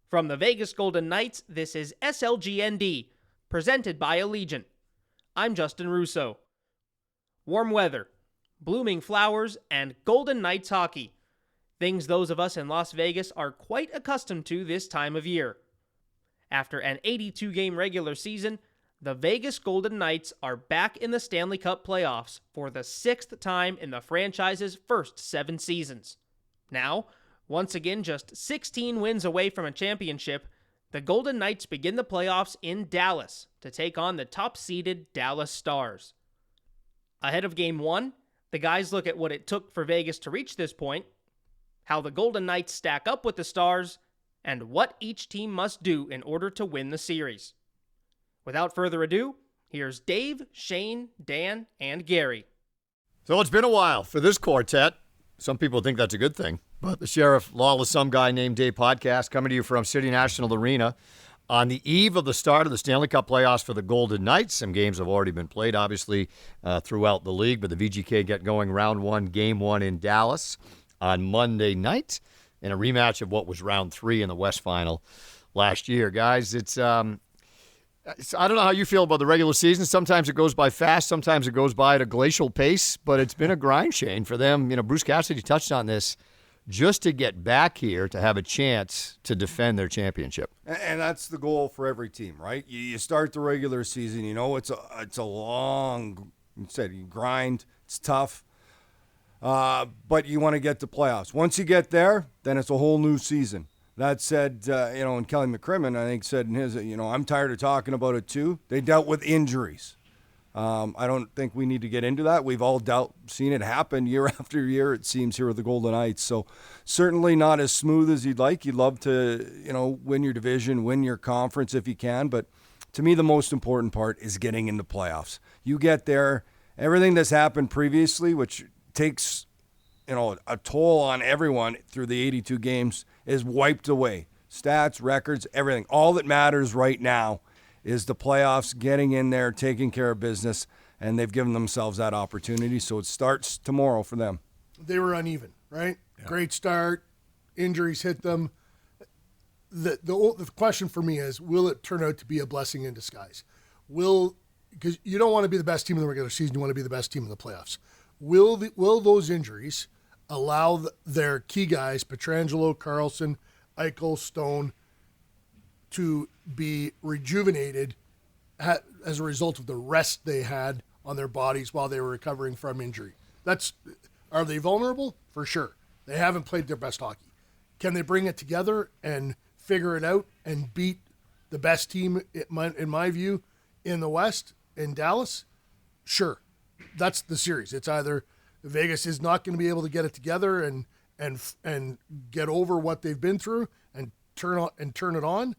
From the Vegas Golden Knights, this is SLGND, presented by Allegiant. I'm Justin Russo. Warm weather, blooming flowers, and Golden Knights hockey. Things those of us in Las Vegas are quite accustomed to this time of year. After an 82-game regular season, the Vegas Golden Knights are back in the Stanley Cup Playoffs for the 6th time in the franchise's first 7 seasons. Now, once again just 16 wins away from a championship, the Golden Knights begin the playoffs in Dallas to take on the top-seeded Dallas Stars. Ahead of Game 1, the guys look at what it took for Vegas to reach this point, how the Golden Knights stack up with the Stars, and what each team must do in order to win the series. Without further ado, here's Dave, Shane, Dan, and Gary. So it's been a while for this quartet. Some people think that's a good thing. But the Sheriff Lawless, Some Guy Named Dave podcast coming to you from City National Arena on the eve of the start of the Stanley Cup Playoffs for the Golden Knights. Some games have already been played, obviously, throughout the league. But the VGK get going round 1, game 1 in Dallas on Monday night in a rematch of what was round 3 in the West Final last year. Guys, I don't know how you feel about the regular season. Sometimes it goes by fast. Sometimes it goes by at a glacial pace. But it's been a grind, Shane, for them. You know, Bruce Cassidy touched on this, just to get back here to have a chance to defend their championship. And that's the goal for every team, right? You start the regular season, you know, it's a long, you grind. It's tough. But you want to get to playoffs. Once you get there, then it's a whole new season. That said, and Kelly McCrimmon, I think, said in his, I'm tired of talking about it too. They dealt with injuries. I don't think we need to get into that. We've all seen it happen year after year, it seems, here with the Golden Knights. So certainly not as smooth as you'd like. You'd love to, win your division, win your conference if you can. But to me, the most important part is getting into playoffs. You get there, everything that's happened previously, which takes, a toll on everyone through the 82 games, is wiped away. Stats, records, everything. All that matters right now is the playoffs, getting in there, taking care of business, and they've given themselves that opportunity. So it starts tomorrow for them. They were uneven, right? Yeah. Great start. Injuries hit them. The question for me is, will it turn out to be a blessing in disguise? Because you don't want to be the best team in the regular season. You want to be the best team in the playoffs. Will those injuries allow their key guys, Pietrangelo, Carlson, Eichel, Stone, to be rejuvenated as a result of the rest they had on their bodies while they were recovering from injury? Are they vulnerable? For sure. They haven't played their best hockey. Can they bring it together and figure it out and beat the best team, in my view, in the West, in Dallas? Sure. That's the series. It's either Vegas is not going to be able to get it together and get over what they've been through and turn it on,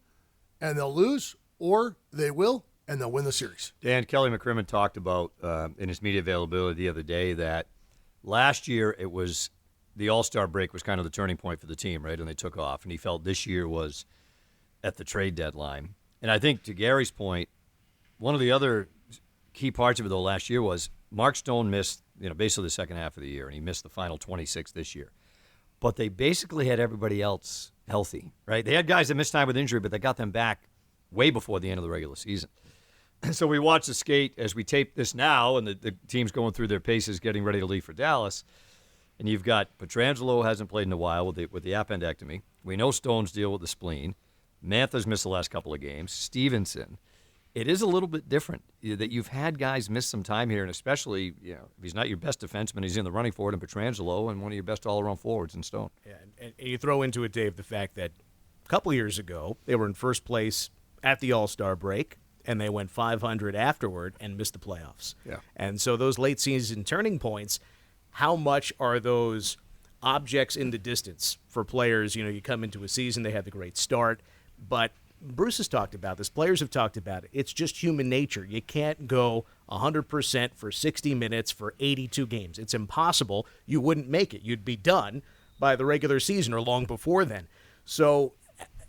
and they'll lose, or they will, and they'll win the series. Dan, Kelly McCrimmon talked about in his media availability the other day that last year it was the All-Star break was kind of the turning point for the team, right? And they took off, and he felt this year was at the trade deadline. And I think to Gary's point, one of the other key parts of it, though, last year was Mark Stone missed, basically the second half of the year, and he missed the final 26 this year. But they basically had everybody else healthy, right? They had guys that missed time with injury, but they got them back way before the end of the regular season. So we watch the skate as we tape this now, and the team's going through their paces, getting ready to leave for Dallas. And you've got Pietrangelo hasn't played in a while with the appendectomy. We know Stone's deal with the spleen. Mantha's missed the last couple of games. Stevenson. It is a little bit different that you've had guys miss some time here, and especially, if he's not your best defenseman, he's in the running for it in Pietrangelo, and one of your best all-around forwards in Stone. Yeah, and you throw into it, Dave, the fact that a couple years ago they were in first place at the All-Star break, and they went 500 afterward and missed the playoffs. Yeah. And so those late season turning points, how much are those objects in the distance for players? You come into a season, they have the great start, but Bruce has talked about this. Players have talked about it. It's just human nature. You can't go 100% for 60 minutes for 82 games. It's impossible. You wouldn't make it. You'd be done by the regular season or long before then. So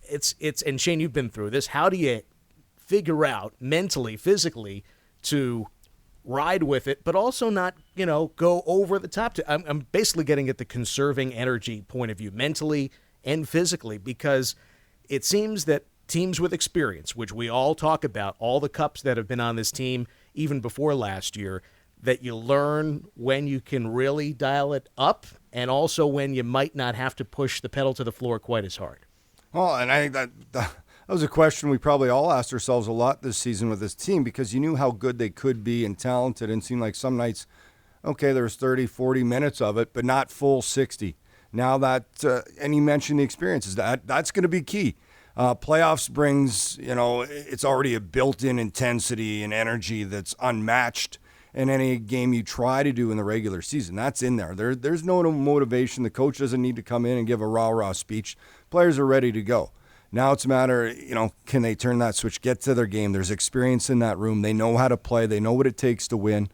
it's and Shane, you've been through this. How do you figure out mentally, physically to ride with it, but also not, go over the top? I'm basically getting at the conserving energy point of view, mentally and physically, because it seems that teams with experience, which we all talk about, all the cups that have been on this team even before last year, that you learn when you can really dial it up and also when you might not have to push the pedal to the floor quite as hard. Well, and I think that was a question we probably all asked ourselves a lot this season with this team, because you knew how good they could be and talented, and it seemed like some nights, okay, there was 30, 40 minutes of it, but not full 60. Now that, and you mentioned the experiences, that's going to be key. Playoffs brings, it's already a built-in intensity and energy that's unmatched in any game you try to do in the regular season. That's in there. There's no motivation. The coach doesn't need to come in and give a rah-rah speech. Players are ready to go. Now it's a matter, can they turn that switch, get to their game? There's experience in that room. They know how to play. They know what it takes to win.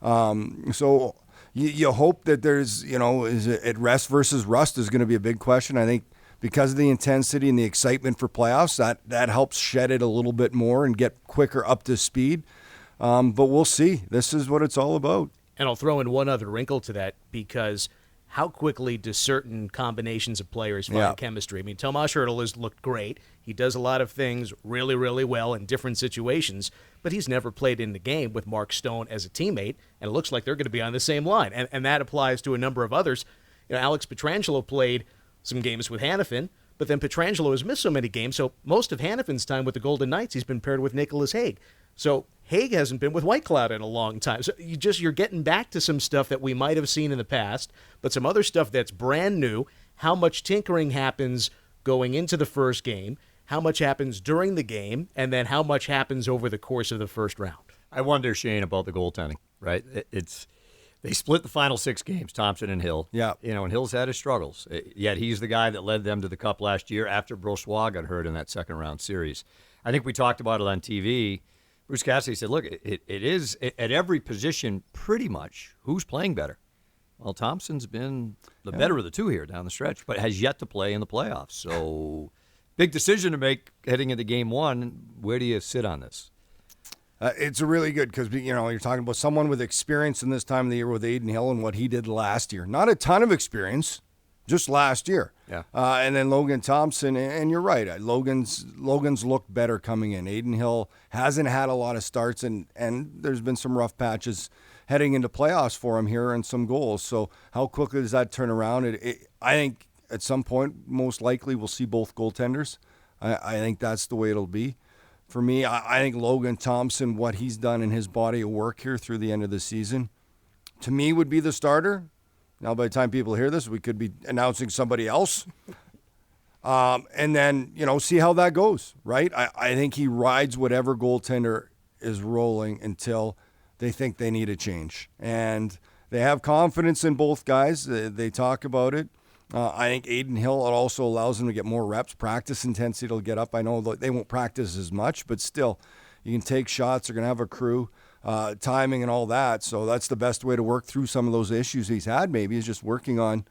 So you hope that there's, is it rest versus rust is going to be a big question. I think because of the intensity and the excitement for playoffs, that helps shed it a little bit more and get quicker up to speed. But we'll see. This is what it's all about. And I'll throw in one other wrinkle to that, because how quickly do certain combinations of players find chemistry? I mean, Tomas Hertl has looked great. He does a lot of things really, really well in different situations, but he's never played in the game with Mark Stone as a teammate, and it looks like they're going to be on the same line. And that applies to a number of others. Alex Pietrangelo played some games with Hanifin, but then Pietrangelo has missed so many games, so most of Hanifin's time with the Golden Knights, he's been paired with Nicholas Hague. So Hague hasn't been with Whitecloud in a long time. So you're getting back to some stuff that we might have seen in the past, but some other stuff that's brand new. How much tinkering happens going into the first game, how much happens during the game, and then how much happens over the course of the first round. I wonder, Shane, about the goaltending, right? They split the final 6 games, Thompson and Hill. Yeah. And Hill's had his struggles. Yet he's the guy that led them to the Cup last year after Brossoit got hurt in that second-round series. I think we talked about it on TV. Bruce Cassidy said, look, it is at every position pretty much who's playing better. Well, Thompson's been the better of the two here down the stretch, but has yet to play in the playoffs. So big decision to make heading into game 1. Where do you sit on this? It's a really good, because you're talking about someone with experience in this time of the year with Adin Hill and what he did last year. Not a ton of experience, just last year. Yeah. And then Logan Thompson, and you're right. Logan's looked better coming in. Adin Hill hasn't had a lot of starts, and there's been some rough patches heading into playoffs for him here and some goals. So how quickly does that turn around? I think at some point, most likely, we'll see both goaltenders. I think that's the way it'll be. For me, I think Logan Thompson, what he's done in his body of work here through the end of the season, to me would be the starter. Now, by the time people hear this, we could be announcing somebody else. And then, see how that goes, right? I think he rides whatever goaltender is rolling until they think they need a change. And they have confidence in both guys. They talk about it. I think Adin Hill, it also allows them to get more reps. Practice intensity will get up. I know they won't practice as much, but still, you can take shots. They're going to have a crew, timing and all that. So that's the best way to work through some of those issues he's had, maybe, is just working on,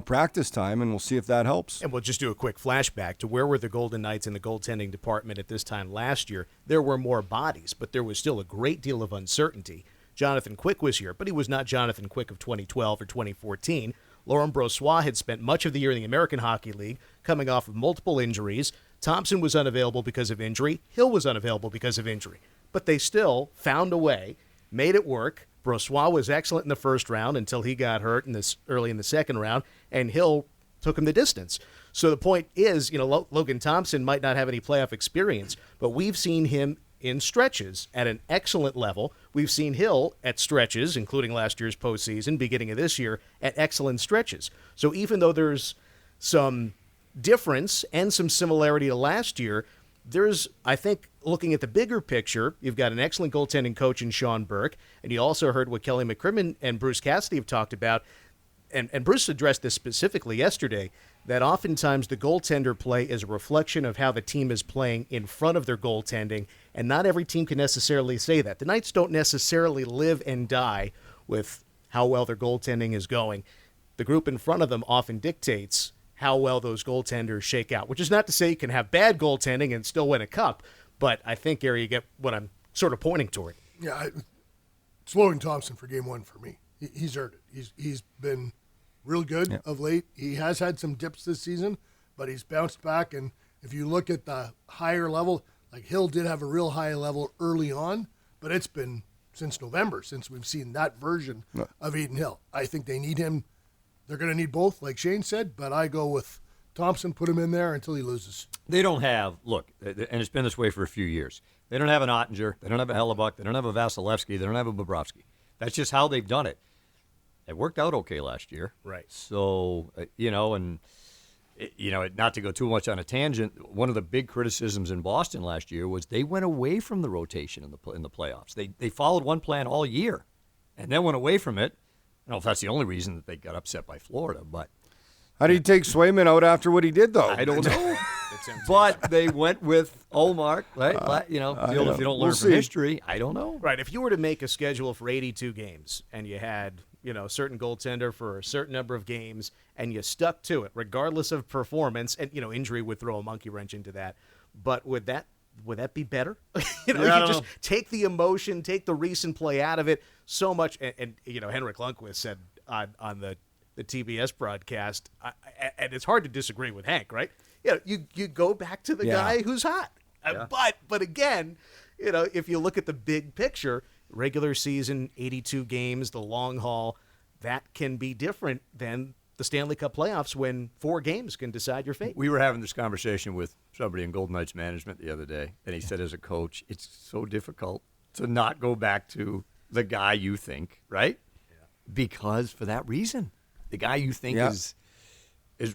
practice time, and we'll see if that helps. And we'll just do a quick flashback to where were the Golden Knights in the goaltending department at this time last year. There were more bodies, but there was still a great deal of uncertainty. Jonathan Quick was here, but he was not Jonathan Quick of 2012 or 2014. Laurent Brossoit had spent much of the year in the American Hockey League, coming off of multiple injuries. Thompson was unavailable because of injury. Hill was unavailable because of injury. But they still found a way, made it work. Brossoit was excellent in the first round until he got hurt early in the second round, and Hill took him the distance. So the point is, Logan Thompson might not have any playoff experience, but we've seen him in stretches at an excellent level. We've seen Hill at stretches, including last year's postseason, beginning of this year, at excellent stretches. So even though there's some difference and some similarity to last year, there's, I think, looking at the bigger picture, you've got an excellent goaltending coach in Sean Burke, and you also heard what Kelly McCrimmon and Bruce Cassidy have talked about, and Bruce addressed this specifically yesterday, that oftentimes the goaltender play is a reflection of how the team is playing in front of their goaltending, and not every team can necessarily say that. The Knights don't necessarily live and die with how well their goaltending is going. The group in front of them often dictates how well those goaltenders shake out, which is not to say you can have bad goaltending and still win a cup, but I think, Gary, you get what I'm sort of pointing toward. Yeah, it's Logan Thompson for game 1 for me. He's earned it. He's been real good of late. He has had some dips this season, but he's bounced back, and If you look at the higher level, like Hill did have a real high level early on, but it's been since November since we've seen that version of Eden Hill. I think they need him. They're going to need both, like Shane said, but I go with Thompson, put him in there until he loses. They don't have, look, and it's been this way for a few years. They don't have an Ottinger. They don't have a Hellebuck. They don't have a Vasilevsky. They don't have a Bobrovsky. That's just how they've done it. It worked out okay last year. Right. So, not to go too much on a tangent, one of the big criticisms in Boston last year was they went away from the rotation in the playoffs. They followed one plan all year and then went away from it. I don't know if that's the only reason that they got upset by Florida, but How do you take Swayman out after what he did, though? I don't know. But they went with Ullmark, right? If you don't learn from history, I don't know. Right. If you were to make a schedule for 82 games and you had, a certain goaltender for a certain number of games and you stuck to it, regardless of performance, and, injury would throw a monkey wrench into that. But would that be better? You just take the emotion, take the recent play out of it so much. And Henrik Lundqvist said on the TBS broadcast, and it's hard to disagree with Hank, right? You go back to the guy who's hot. Yeah. But again, if you look at the big picture, regular season, 82 games, the long haul, that can be different than the Stanley Cup playoffs when 4 games can decide your fate. We were having this conversation with somebody in Golden Knights management the other day, and he said as a coach, it's so difficult to not go back to the guy you think, right? Yeah. Because for that reason, the guy you think is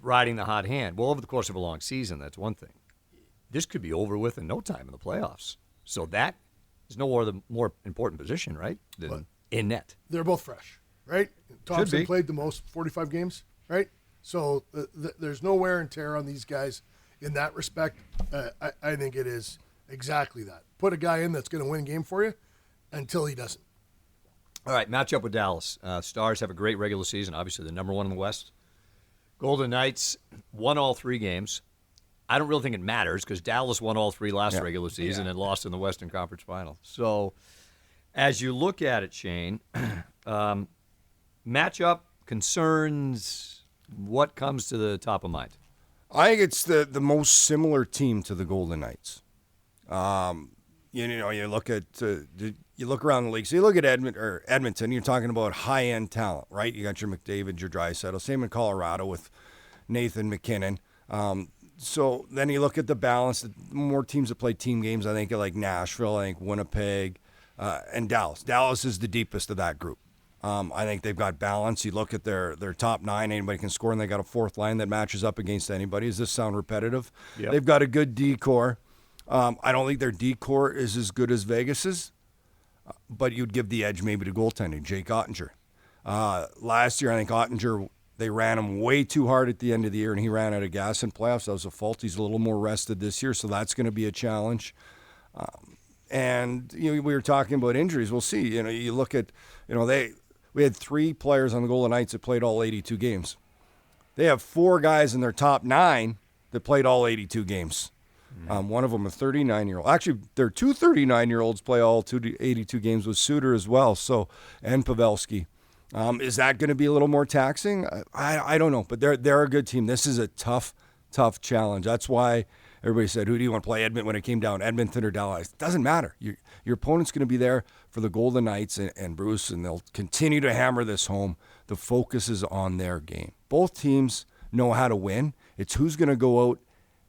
riding the hot hand. Well, over the course of a long season, that's one thing. This could be over with in no time in the playoffs. So that is no more important position, right, than in net. They're both fresh, right? Thompson played the most, 45 games, right? So there's no wear and tear on these guys in that respect. I think it is exactly that. Put a guy in that's going to win a game for you until he doesn't. All right, matchup with Dallas. Stars have a great regular season. Obviously, they're number 1 in the West. Golden Knights won all 3 games. I don't really think it matters because Dallas won all 3 last regular season and lost in the Western Conference Final. So as you look at it, Shane, matchup, concerns, what comes to the top of mind? I think it's the most similar team to the Golden Knights. You look at you look around the league. So you look at Edmonton. You're talking about high-end talent, right? You got your McDavid, your Draisaitl. Same in Colorado with Nathan McKinnon. So then you look at the balance. The more teams that play team games, I think like Nashville, I think Winnipeg, and Dallas. Dallas is the deepest of that group. I think they've got balance. You look at their top 9, anybody can score, and they got a 4th line that matches up against anybody. Does this sound repetitive? Yep. They've got a good D-core. I don't think their D-core is as good as Vegas's, but you'd give the edge maybe to goaltending, Jake Ottinger. Last year, I think Ottinger, they ran him way too hard at the end of the year, and he ran out of gas in playoffs. That was a fault. He's a little more rested this year, so that's going to be a challenge. We were talking about injuries. We'll see. You look at, we had 3 players on the Golden Knights that played all 82 games. They have 4 guys in their top 9 that played all 82 games. One of them a 39-year-old. Actually, their 2 39-year-olds play all 82 games with Suter as well. So, and Pavelski. Is that going to be a little more taxing? I don't know, but they're a good team. This is a tough challenge. That's why everybody said, who do you want to play Edmonton when it came down, Edmonton or Dallas? It doesn't matter. Your opponent's going to be there for the Golden Knights and Bruce, and they'll continue to hammer this home. The focus is on their game. Both teams know how to win. It's who's going to go out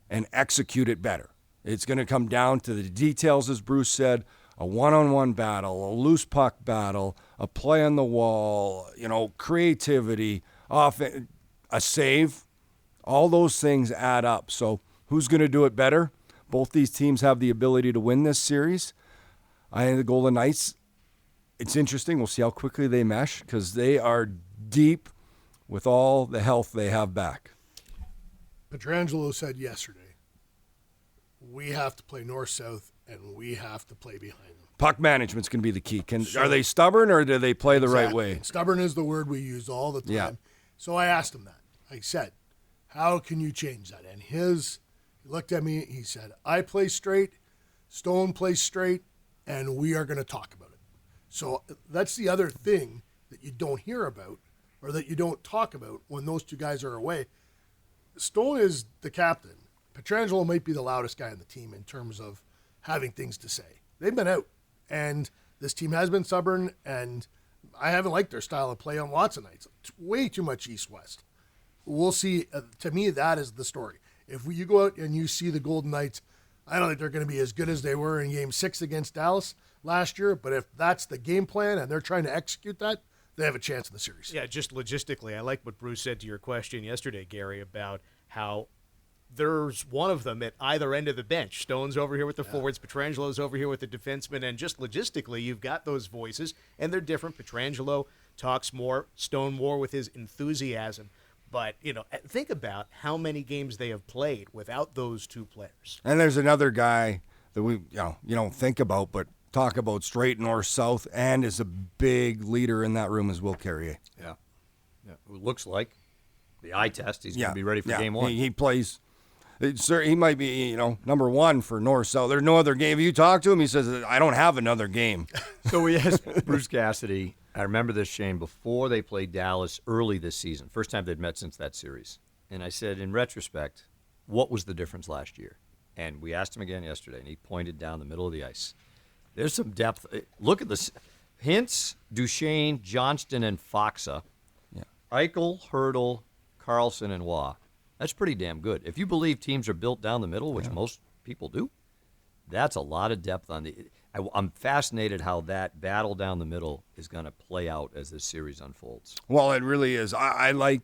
and execute it better. It's going to come down to the details, as Bruce said, a one-on-one battle, a loose puck battle, a play on the wall, creativity, a save. All those things add up. So who's going to do it better? Both these teams have the ability to win this series. I think the Golden Knights, it's interesting. We'll see how quickly they mesh because they are deep with all the health they have back. Pietrangelo said yesterday, we have to play north-south, and we have to play behind them. Puck management's going to be the key. Are they stubborn, or do they play the right way? Stubborn is the word we use all the time. Yeah. So I asked him that. I said, how can you change that? And he looked at me, he said, I play straight, Stone plays straight, and we are going to talk about it. So that's the other thing that you don't hear about or that you don't talk about when those 2 guys are away. Stone is the captain. Pietrangelo might be the loudest guy on the team in terms of having things to say. They've been out, and this team has been stubborn, and I haven't liked their style of play on lots of nights. It's way too much east-west. We'll see. To me, that is the story. If you go out and you see the Golden Knights, I don't think they're going to be as good as they were in Game 6 against Dallas last year, but if that's the game plan and they're trying to execute that, they have a chance in the series. Yeah, just logistically, I like what Bruce said to your question yesterday, Gary, about how there's one of them at either end of the bench. Stone's over here with the forwards, Pietrangelo's over here with the defensemen, and just logistically, you've got those voices, and they're different. Pietrangelo talks more, Stone more with his enthusiasm. But, think about how many games they have played without those two players. And there's another guy that you don't think about, but talk about straight north-south, and is a big leader in that room as Will Carrier. Yeah. It looks like the eye test. He's going to be ready for game one. He plays. Sir, he might be, number one for north-south. There's no other game. If you talk to him, he says, I don't have another game. So we asked Bruce Cassidy. I remember this, Shane, before they played Dallas early this season, first time they'd met since that series. And I said, in retrospect, what was the difference last year? And we asked him again yesterday, and he pointed down the middle of the ice. There's some depth. Look at this. Hintz, Duchesne, Johnston, and Foxa. Yeah. Eichel, Hurdle, Carlson, and Waugh. That's pretty damn good. If you believe teams are built down the middle, which most people do, that's a lot of depth on the – I'm fascinated how that battle down the middle is going to play out as this series unfolds. Well, it really is. I like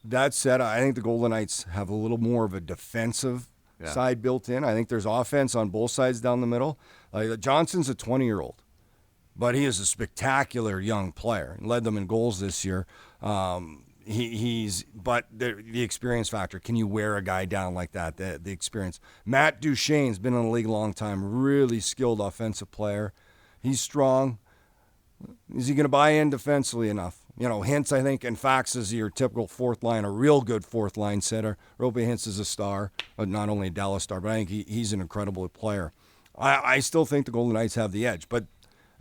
that said. I think the Golden Knights have a little more of a defensive side built in. I think there's offense on both sides down the middle. Johnson's a 20-year-old, but he is a spectacular young player and led them in goals this year. But the experience factor. Can you wear a guy down like that? The experience. Matt Duchene's been in the league a long time. Really skilled offensive player. He's strong. Is he going to buy in defensively enough? Hintz, I think, and Fax is your typical fourth line, a real good fourth line center. Rope Hintz is a star, but not only a Dallas star, but I think he's an incredible player. I still think the Golden Knights have the edge, but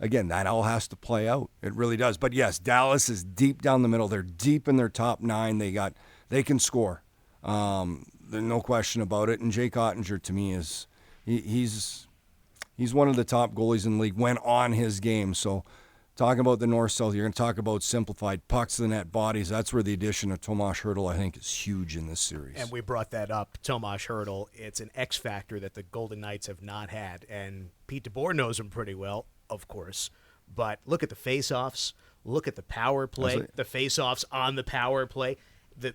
again, that all has to play out. It really does. But yes, Dallas is deep down the middle. They're deep in their top nine. They can score. There's no question about it. And Jake Ottinger, to me, he's one of the top goalies in the league when on his game. So talking about the north-south, you're going to talk about simplified pucks to the net bodies. That's where the addition of Tomas Hertl, I think, is huge in this series. And we brought that up, Tomas Hertl. It's an X factor that the Golden Knights have not had. And Pete DeBoer knows him pretty well, of course. But look at the face-offs. Look at the power play. The face-offs on the power play. The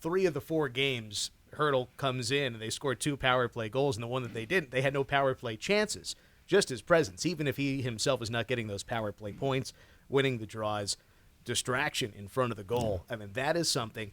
3 of the 4 games, Hertl comes in and they scored 2 power play goals, and the one that they didn't, they had no power play chances. Just his presence, even if he himself is not getting those power play points, winning the draws, distraction in front of the goal. I mean, that is something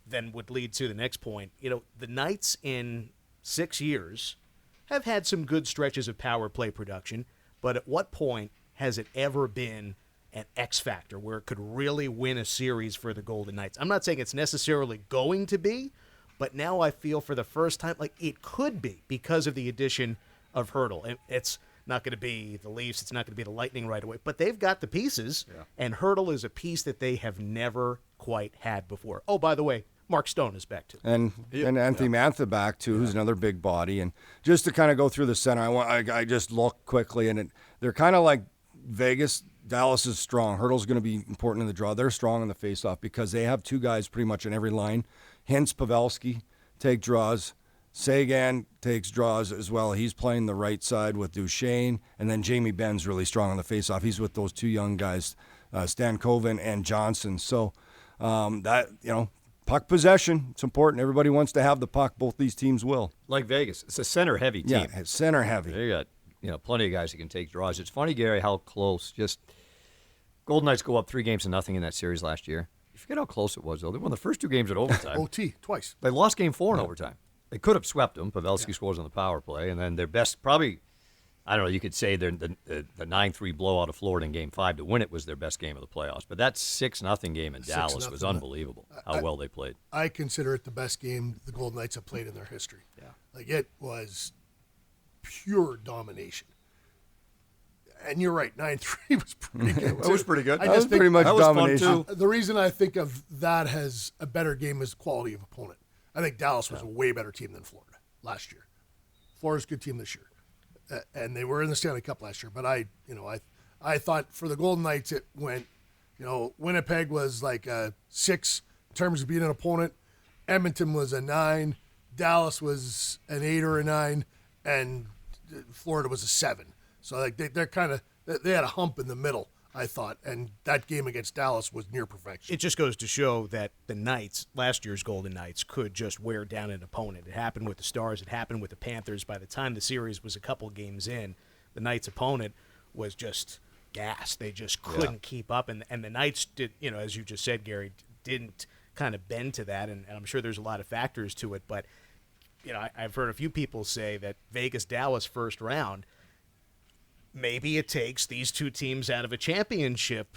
then would lead to the next point. The Knights in 6 years have had some good stretches of power play production, but at what point has it ever been an X factor where it could really win a series for the Golden Knights? I'm not saying it's necessarily going to be, but now I feel for the first time like it could be because of the addition of Hertl. It's not going to be the Leafs. It's not going to be the Lightning right away, but they've got the pieces, and Hertl is a piece that they have never quite had before. Oh, by the way, Mark Stone is back too. And Anthony Mantha back too, who's another big body. And just to kind of go through the center, I just look quickly, and they're kind of like Vegas. Dallas is strong. Hertl's going to be important in the draw. They're strong in the faceoff because they have 2 guys pretty much in every line. Hintz, Pavelski take draws. Sagan takes draws as well. He's playing the right side with Duchesne, and then Jamie Benn's really strong on the faceoff. He's with those 2 young guys, Stankoven and Johnson. So puck possession, it's important. Everybody wants to have the puck. Both these teams will. Like Vegas, it's a center-heavy team. Yeah, it's center-heavy. They got plenty of guys that can take draws. It's funny, Gary, how close. Golden Knights go up 3-0 in that series last year. You forget how close it was, though. They won the first 2 games at overtime. OT twice. They lost Game 4 in overtime. They could have swept them. Pavelski scores on the power play, and then their best, probably, I don't know, you could say the 9-3 blowout of Florida in Game 5 to win it was their best game of the playoffs. But that 6-0 game in Dallas was unbelievable, how well they played. I consider it the best game the Golden Knights have played in their history. Yeah. Like, it was pure domination. And you're right, 9-3 was pretty good. That was pretty good. That was pretty much domination. Fun too. The reason I think of that as a better game is quality of opponent. I think Dallas was a way better team than Florida last year. Florida's a good team this year, and they were in the Stanley Cup last year. But I thought for the Golden Knights it went. Winnipeg was like a 6 in terms of being an opponent. Edmonton was a 9. Dallas was an 8 or a 9, and Florida was a 7. So like they're kind of they had a hump in the middle, I thought, and that game against Dallas was near perfection. It just goes to show that the Knights, last year's Golden Knights, could just wear down an opponent. It happened with the Stars. It happened with the Panthers. By the time the series was a couple games in, the Knights' opponent was just gassed. They just couldn't keep up, and the Knights did, as you just said, Gary, didn't kind of bend to that, and I'm sure there's a lot of factors to it, but I've heard a few people say that Vegas-Dallas first round, maybe it takes these two teams out of a championship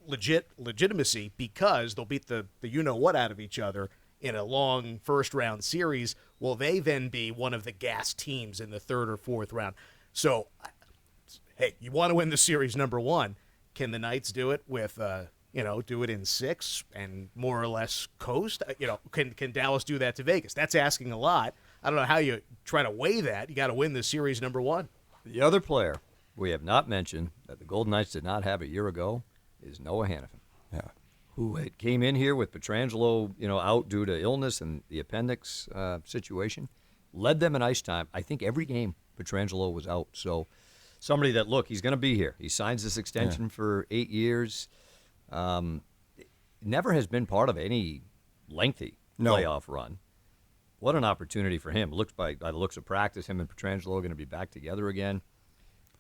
legitimacy because they'll beat the you-know-what out of each other in a long first-round series. Will they then be one of the gas teams in the third or fourth round? So, hey, you want to win the series, number one. Can the Knights do it with, do it in 6 and more or less coast? Can Dallas do that to Vegas? That's asking a lot. I don't know how you try to weigh that. You got to win the series, number one. The other player we have not mentioned that the Golden Knights did not have a year ago is Noah Hannafin. Yeah. Who came in here with Pietrangelo, out due to illness and the appendix situation, led them in ice time. I think every game Pietrangelo was out. So somebody that, he's going to be here. He signs this extension for 8 years. Never has been part of any lengthy playoff run. What an opportunity for him. Looks by the looks of practice, him and Pietrangelo are going to be back together again.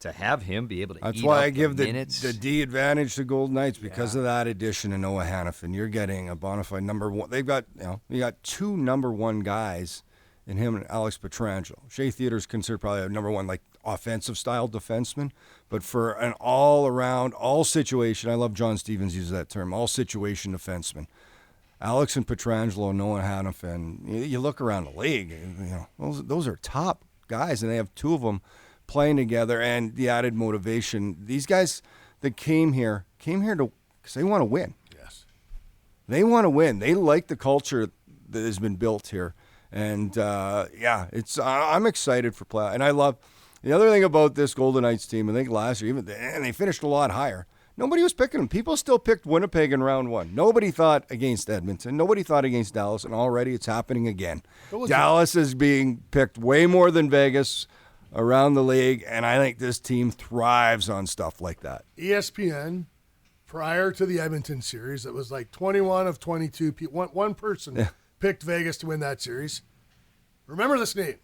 To have him be able to That's eat why up I give the the D advantage to Golden Knights because of that addition of Noah Hannafin. You're getting a bona fide number one. They've got you got 2 number 1 guys in him and Alex Pietrangelo. Shea Theodore's considered probably a number 1 offensive style defenseman, but for an all around, all situation, I love John Stevens uses that term, all situation defenseman. Alex and Pietrangelo, Noah Hannafin. You look around the league, those are top guys, and they have 2 of them playing together, and the added motivation. These guys that came here to because they want to win. Yes, they want to win. They like the culture that has been built here, and I'm excited for play. And I love the other thing about this Golden Knights team. I think last year, and they finished a lot higher. Nobody was picking them. People still picked Winnipeg in round 1. Nobody thought against Edmonton. Nobody thought against Dallas, and already it's happening again. Dallas is being picked way more than Vegas around the league, and I think this team thrives on stuff like that. ESPN, prior to the Edmonton series, it was like 21 of 22 people. One person picked Vegas to win that series. Remember this name,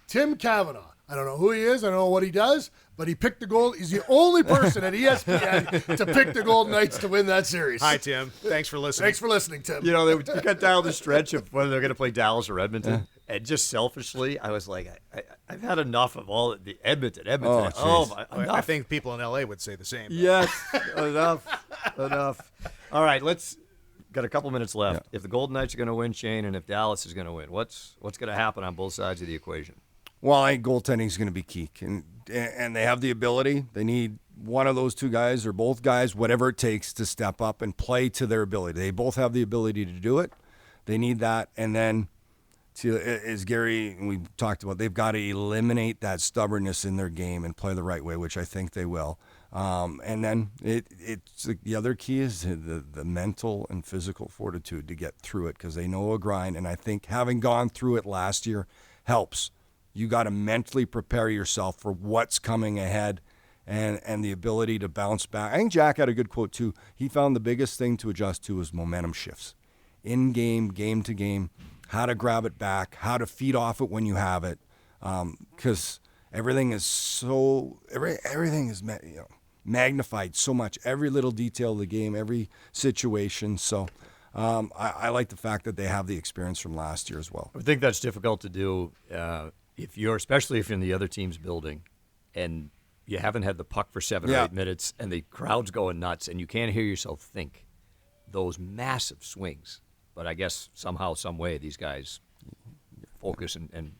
Tim Cavanaugh. I don't know who he is. I don't know what he does, but he picked the gold. He's the only person at ESPN to pick the Golden Knights to win that series. Hi, Tim. Thanks for listening. Thanks for listening, Tim. They got down the stretch of whether they're going to play Dallas or Edmonton. And just selfishly, I was like, I've had enough of all the Edmonton. I think people in L.A. would say the same. Yes, enough. All right, got a couple minutes left. Yeah. If the Golden Knights are going to win, Shane, and if Dallas is going to win, what's going to happen on both sides of the equation? Well, I think goaltending is going to be key, and they have the ability. They need one of those 2 guys or both guys, whatever it takes, to step up and play to their ability. They both have the ability to do it. They need that, and then, as Gary and we talked about, they've got to eliminate that stubbornness in their game and play the right way, which I think they will. And then it's the other key is the mental and physical fortitude to get through it because they know a grind, and I think having gone through it last year helps. You got to mentally prepare yourself for what's coming ahead and the ability to bounce back. I think Jack had a good quote, too. He found the biggest thing to adjust to was momentum shifts. In-game, game to game, how to grab it back, how to feed off it when you have it. Because everything is everything is magnified so much. Every little detail of the game, every situation. So I like the fact that they have the experience from last year as well. I think that's difficult to do especially if you're in the other team's building and you haven't had the puck for 7 or 8 minutes and the crowd's going nuts and you can't hear yourself think those massive swings. But I guess somehow, some way, these guys focus and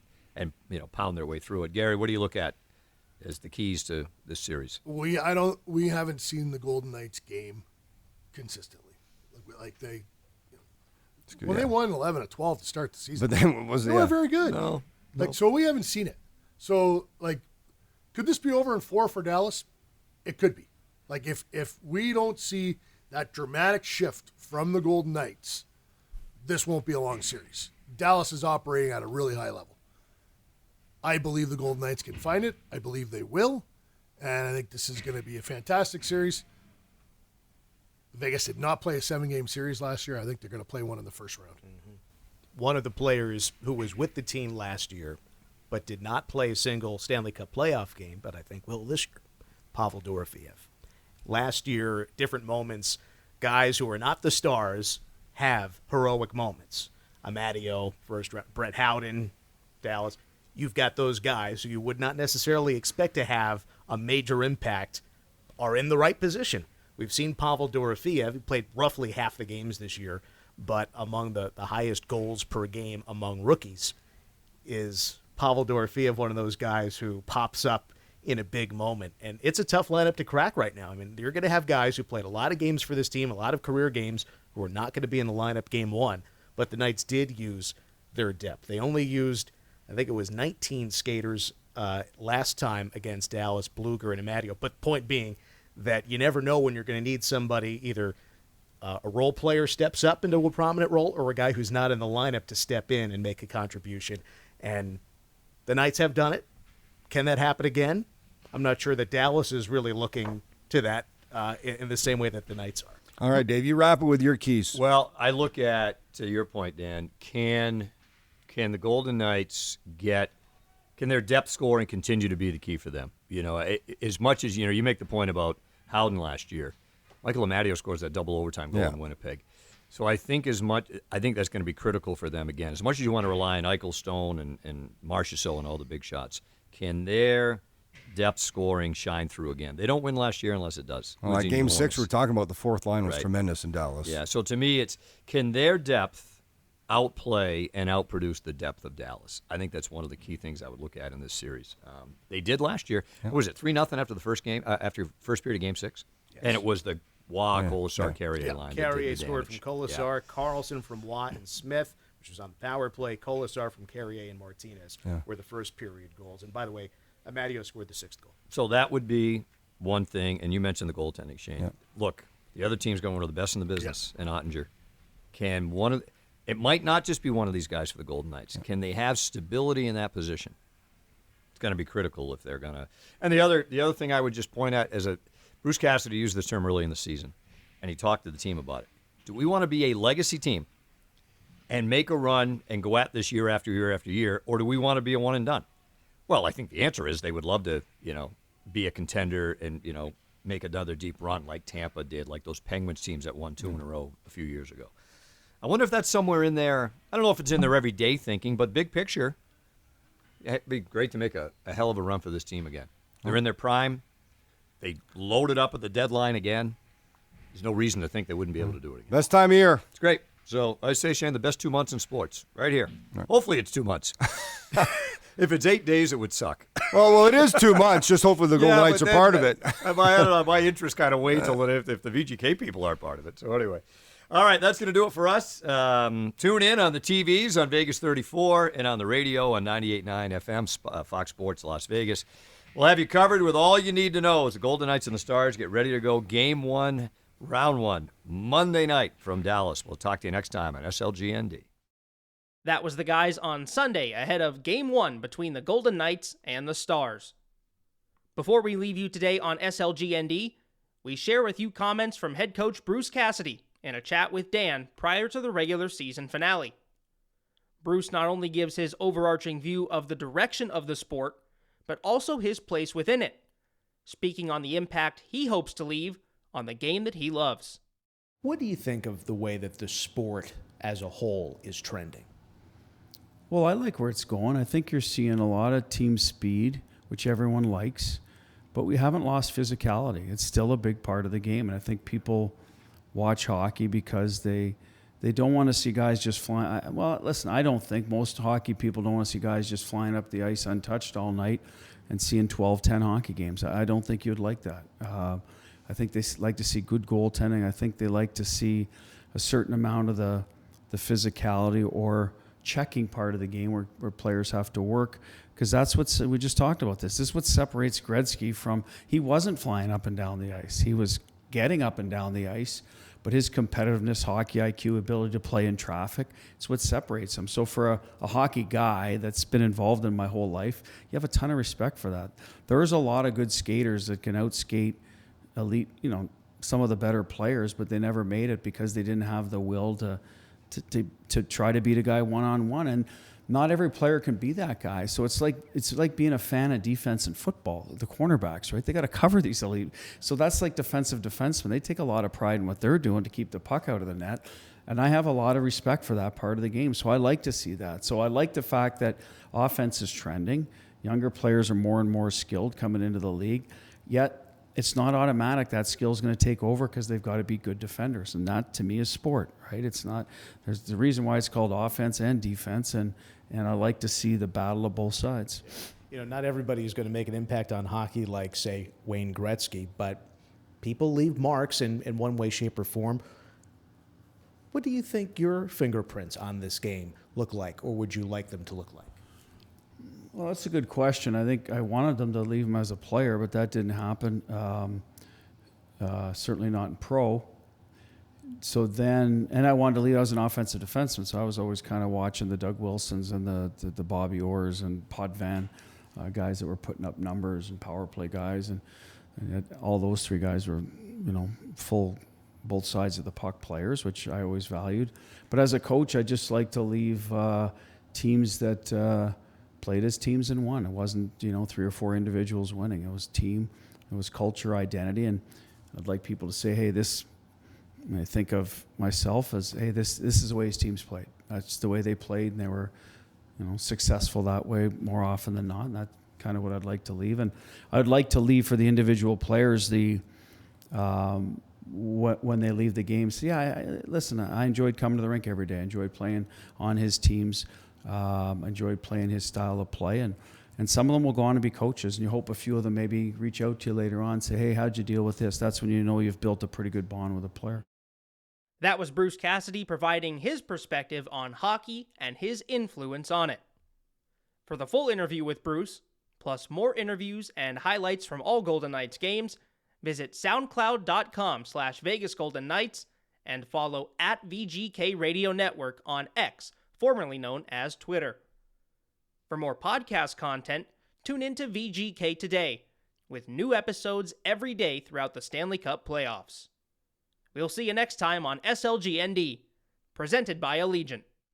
pound their way through it. Gary, what do you look at as the keys to this series? We haven't seen the Golden Knights game consistently. Well, they won 11 of 12 to start the season. But then was they weren't very good. No. So we haven't seen it. So, could this be over in 4 for Dallas? It could be. If we don't see that dramatic shift from the Golden Knights, this won't be a long series. Dallas is operating at a really high level. I believe the Golden Knights can find it. I believe they will. And I think this is going to be a fantastic series. Vegas did not play a 7-game series last year. I think they're going to play one in the first round. Mm-hmm. One of the players who was with the team last year but did not play a single Stanley Cup playoff game, but I think will this year, Pavel Dorofeev. Last year, different moments, guys who are not the stars have heroic moments. Amadio, first round, Brett Howden, Dallas. You've got those guys who you would not necessarily expect to have a major impact are in the right position. We've seen Pavel Dorofeev, who played roughly half the games this year, but among the highest goals per game among rookies. Is Pavel Dorofeev one of those guys who pops up in a big moment? And it's a tough lineup to crack right now. I mean, you're going to have guys who played a lot of games for this team, a lot of career games, who are not going to be in the lineup game one. But the Knights did use their depth. They only used, I think it was 19 skaters last time against Dallas, Bluger and Amadio. But point being that you never know when you're going to need somebody, either a role player steps up into a prominent role or a guy who's not in the lineup to step in and make a contribution. And the Knights have done it. Can that happen again? I'm not sure that Dallas is really looking to that in the same way that the Knights are. All right, Dave, you wrap it with your keys. Well, I look at, to your point, Dan, can the Golden Knights can their depth scoring continue to be the key for them? As much as, you make the point about Howden last year. Michael Amadio scores that double overtime goal in Winnipeg. So I think that's going to be critical for them again. As much as you want to rely on Eichel, Stone, and Marchessault and all the big shots, can their depth scoring shine through again? They don't win last year unless it does. Well, at Game 6, we're talking about the fourth line was tremendous in Dallas. Yeah, so to me, it's can their depth outplay and outproduce the depth of Dallas? I think that's one of the key things I would look at in this series. They did last year. What was it, 3-0 after the first game, after first period of Game 6? Yes. And it was the Kolasar, Carrier line. Carrier scored from Kolasar, Carlson from Watt and Smith, which was on the power play. Kolasar from Carrier and Martinez were the first period goals. And by the way, Amadio scored the 6th goal. So that would be one thing. And you mentioned the goaltending, Shane. Yeah. Look, the other team's going one of the best in the business in Ottinger. It might not just be one of these guys for the Golden Knights. Can they have stability in that position? It's going to be critical if they're going to. And the other thing I would just point out is Bruce Cassidy used this term early in the season, and he talked to the team about it. Do we want to be a legacy team and make a run and go at this year after year after year, or do we want to be a one and done? Well, I think the answer is they would love to, be a contender and, make another deep run like Tampa did, like those Penguins teams that won 2 in a row a few years ago. I wonder if that's somewhere in there. I don't know if it's in their everyday thinking, but big picture, it'd be great to make a hell of a run for this team again. They're in their prime. They loaded up at the deadline again. There's no reason to think they wouldn't be able to do it again. Best time of year. It's great. So I say, Shane, the best 2 months in sports, right here. Right. Hopefully it's 2 months. If it's 8 days, it would suck. Well, it is 2 months. Just hopefully the Golden Knights are part of it. I don't know, my interest kind of waits till if the VGK people are part of it. So anyway. All right, that's going to do it for us. Tune in on the TVs on Vegas 34 and on the radio on 98.9 FM, Fox Sports Las Vegas. We'll have you covered with all you need to know as the Golden Knights and the Stars get ready to go Game 1, Round 1, Monday night from Dallas. We'll talk to you next time on SLGND. That was the guys on Sunday ahead of Game 1 between the Golden Knights and the Stars. Before we leave you today on SLGND, we share with you comments from head coach Bruce Cassidy and a chat with Dan prior to the regular season finale. Bruce not only gives his overarching view of the direction of the sport, but also his place within it, speaking on the impact he hopes to leave on the game that he loves. What do you think of the way that the sport as a whole is trending? Well, I like where it's going. I think you're seeing a lot of team speed, which everyone likes, but we haven't lost physicality. It's still a big part of the game, and I think people watch hockey because they don't want to see guys just flying. Well, listen, I don't think most hockey people don't want to see guys just flying up the ice untouched all night and seeing 12-10 hockey games. I don't think you'd like that. I think they like to see good goaltending. I think they like to see a certain amount of the the physicality or checking part of the game where players have to work, because that's what we just talked about. This is what separates Gretzky from, he wasn't flying up and down the ice. He was getting up and down the ice, but his competitiveness, hockey IQ, ability to play in traffic, it's what separates him. So for a hockey guy that's been involved in my whole life, you have a ton of respect for that. There's a lot of good skaters that can outskate elite, some of the better players, but they never made it because they didn't have the will to try to beat a guy one-on-one. And not every player can be that guy. So it's like being a fan of defense in football, the cornerbacks, right? They got to cover these elite. So that's like defensive defensemen. They take a lot of pride in what they're doing to keep the puck out of the net. And I have a lot of respect for that part of the game. So I like to see that. So I like the fact that offense is trending. Younger players are more and more skilled coming into the league. Yet it's not automatic that skill is going to take over because they've got to be good defenders. And that, to me, is sport, right? It's not, there's the reason why it's called offense and defense. And I like to see the battle of both sides. Not everybody is going to make an impact on hockey like, say, Wayne Gretzky, but people leave marks in one way, shape, or form. What do you think your fingerprints on this game look like, or would you like them to look like? Well, that's a good question. I think I wanted them to leave him as a player, but that didn't happen. Certainly not in pro. So then, and I wanted to lead as an offensive defenseman, so I was always kind of watching the Doug Wilsons and the Bobby Orrs and Potvin, guys that were putting up numbers, and power play guys, and all those three guys were, full both sides of the puck players, which I always valued. But as a coach, I just like to leave teams that played as teams and won. It wasn't, 3 or 4 individuals winning. It was team, it was culture, identity, and I'd like people to say, hey, I think of myself as, hey, this is the way his teams played. That's the way they played, and they were, successful that way more often than not. And that's kind of what I'd like to leave. And I'd like to leave for the individual players when they leave the game. So listen, I enjoyed coming to the rink every day. I enjoyed playing on his teams. Enjoyed playing his style of play, and some of them will go on to be coaches, and you hope a few of them maybe reach out to you later on and say, hey, how'd you deal with this? That's when you know you've built a pretty good bond with a player. That was Bruce Cassidy providing his perspective on hockey and his influence on it. For the full interview with Bruce, plus more interviews and highlights from all Golden Knights games, visit soundcloud.com/Vegas Golden Knights and follow @VGK Radio Network on X, formerly known as Twitter. For more podcast content, tune into VGK Today, with new episodes every day throughout the Stanley Cup Playoffs. We'll see you next time on SLGND, presented by Allegiant.